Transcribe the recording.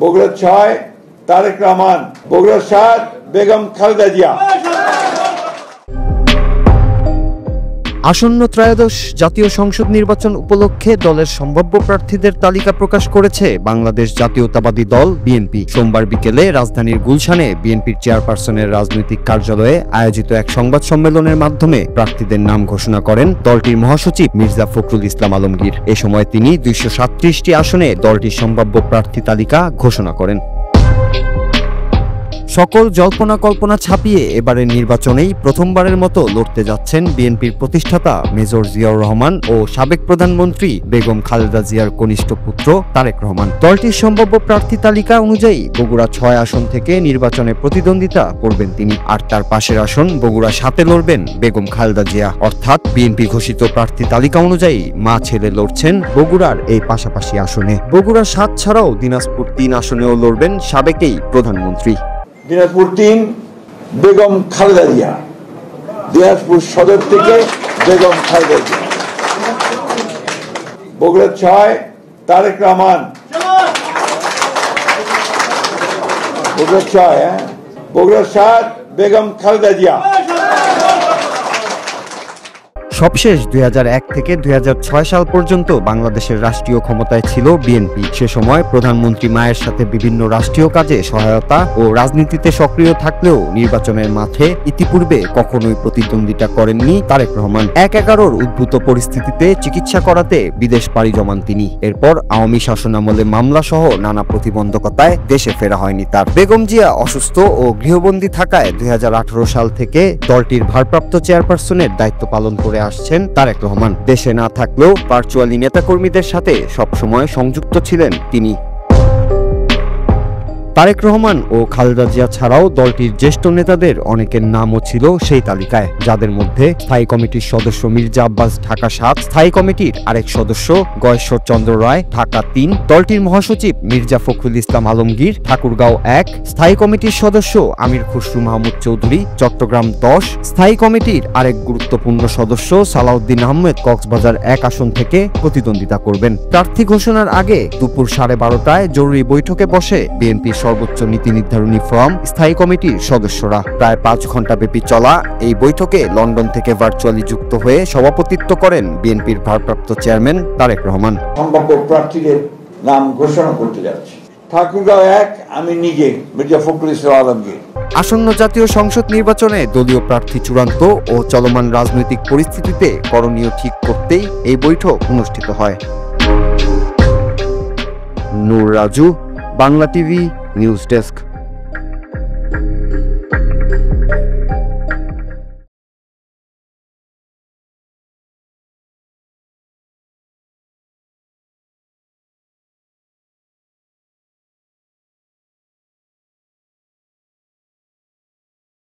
বগুড়া 6 তারেক রহমান, বগুড়া 7 বেগম খালেদা জিয়া। আসন্ন ত্রয়োদশ জাতীয় সংসদ নির্বাচন উপলক্ষে দলের সম্ভাব্য প্রার্থীদের তালিকা প্রকাশ করেছে বাংলাদেশ জাতীয়তাবাদী দল বিএনপি। সোমবার বিকেলে রাজধানীর গুলশানে বিএনপির চেয়ারপারসনের রাজনৈতিক কার্যালয়ে আয়োজিত এক সংবাদ সম্মেলনের মাধ্যমে প্রার্থীদের নাম ঘোষণা করেন দলটির মহাসচিব মির্জা ফখরুল ইসলাম আলমগীর। এ সময় তিনি 237টি আসনে দলটির সম্ভাব্য প্রার্থী তালিকা ঘোষণা করেন। সকল জল্পনা কল্পনা ছাপিয়ে এবারের নির্বাচনেই প্রথমবারের মতো লড়তে যাচ্ছেন বিএনপির প্রতিষ্ঠাতা মেজর জিয়াউর রহমান ও সাবেক প্রধানমন্ত্রী বেগম খালেদা জিয়ার কনিষ্ঠ পুত্র তারেক রহমান। দলটির সম্ভাব্য প্রার্থী তালিকা অনুযায়ী বগুড়া 6 আসন থেকে নির্বাচনে প্রতিদ্বন্দ্বিতা করবেন তিনি, আর তার পাশের আসন বগুড়া 7-এ লড়বেন বেগম খালেদা জিয়া। অর্থাৎ বিএনপি ঘোষিত প্রার্থী তালিকা অনুযায়ী মা ছেলে লড়ছেন বগুড়ার এই পাশাপাশি আসনে। বগুড়া 7 ছাড়াও দিনাজপুর 3 আসনেও লড়বেন সাবেক এই প্রধানমন্ত্রী। দিনাজপুর 3 বেগম খালেদা জিয়া, দিনাজপুর সদর থেকে বেগম খালেদা জিয়া। বগুড়া 6 তারেক রহমান, বগুড়া 6 বগুড়া 7 বেগম খালেদা জিয়া। সবশেষ 2001 থেকে 2006 সাল পর্যন্ত বাংলাদেশের রাষ্ট্রীয় ক্ষমতায় ছিল বিএনপি। সে সময় প্রধানমন্ত্রী মায়ের সাথে বিভিন্ন রাষ্ট্রীয় কাজে সহায়তা ও রাজনীতিতে সক্রিয় থাকলেও নির্বাচনের মাঠে ইতিপূর্বে কখনোই প্রতিদ্বন্দ্বিতা করেননি তারেক রহমান। 1/11-র উদ্ভূত পরিস্থিতিতে চিকিৎসা করাতে বিদেশ পাড়ি জমান তিনি। এরপর আওয়ামী শাসনামলে মামলা সহ নানা প্রতিবন্ধকতায় দেশে ফেরা হয়নি তার। বেগম জিয়া অসুস্থ ও গৃহবন্দী থাকায় 2018 সাল থেকে দলটির ভারপ্রাপ্ত চেয়ারপারসনের দায়িত্ব পালন করে আসছেন তারেক রহমান। দেশে না থাকলেও ভার্চুয়ালি নেতাকর্মীদের সাথে সবসময় সংযুক্ত ছিলেন তিনি। তারেক রহমান ও খালেদা জিয়া ছাড়াও দলটির জ্যেষ্ঠ নেতাদের অনেকের নামও ছিল সেই তালিকায়, যাদের মধ্যে স্থায়ী কমিটির সদস্য মির্জা আব্বাস ঢাকা 7, স্থায়ী কমিটির আরেক সদস্য গয়েশ্বর চন্দ্র রায় ঢাকা 3, দলটির মহাসচিব মির্জা ফখরুল ইসলাম আলমগীর ঠাকুরগাঁও 1, স্থায়ী কমিটির সদস্য আমির খুসরু মাহমুদ চৌধুরী চট্টগ্রাম 10, স্থায়ী কমিটির আরেক গুরুত্বপূর্ণ সদস্য সালাউদ্দিন আহমেদ কক্সবাজার 1 আসন থেকে প্রতিদ্বন্দ্বিতা করবেন। প্রার্থী ঘোষণার আগে দুপুর 12:30টায় জরুরি বৈঠকে বসে বিএনপির সর্বোচ্চ নীতি নির্ধারণী ফোরাম স্থায়ী কমিটির সদস্যরা। প্রায় 5 ঘন্টা ব্যাপী চলা এই বৈঠকে লন্ডন থেকে ভার্চুয়ালি যুক্ত হয়ে সভাপতিত্ব করেন বিএনপির ভারপ্রাপ্ত চেয়ারম্যান তারেক রহমান। সম্ভাব্য প্রার্থীদের নাম ঘোষণা করতে যাচ্ছি। ঠাকুরগাঁও 1 আমি নিজে মির্জা ফখরুল ইসলাম আলমগীর। আসন্ন জাতীয় সংসদ নির্বাচনে দলীয় প্রার্থী চূড়ান্ত ও চলমান রাজনৈতিক পরিস্থিতিতে করণীয় ঠিক করতেই এই বৈঠক অনুষ্ঠিত হয়। Noor Raju, Bangla TV news desk.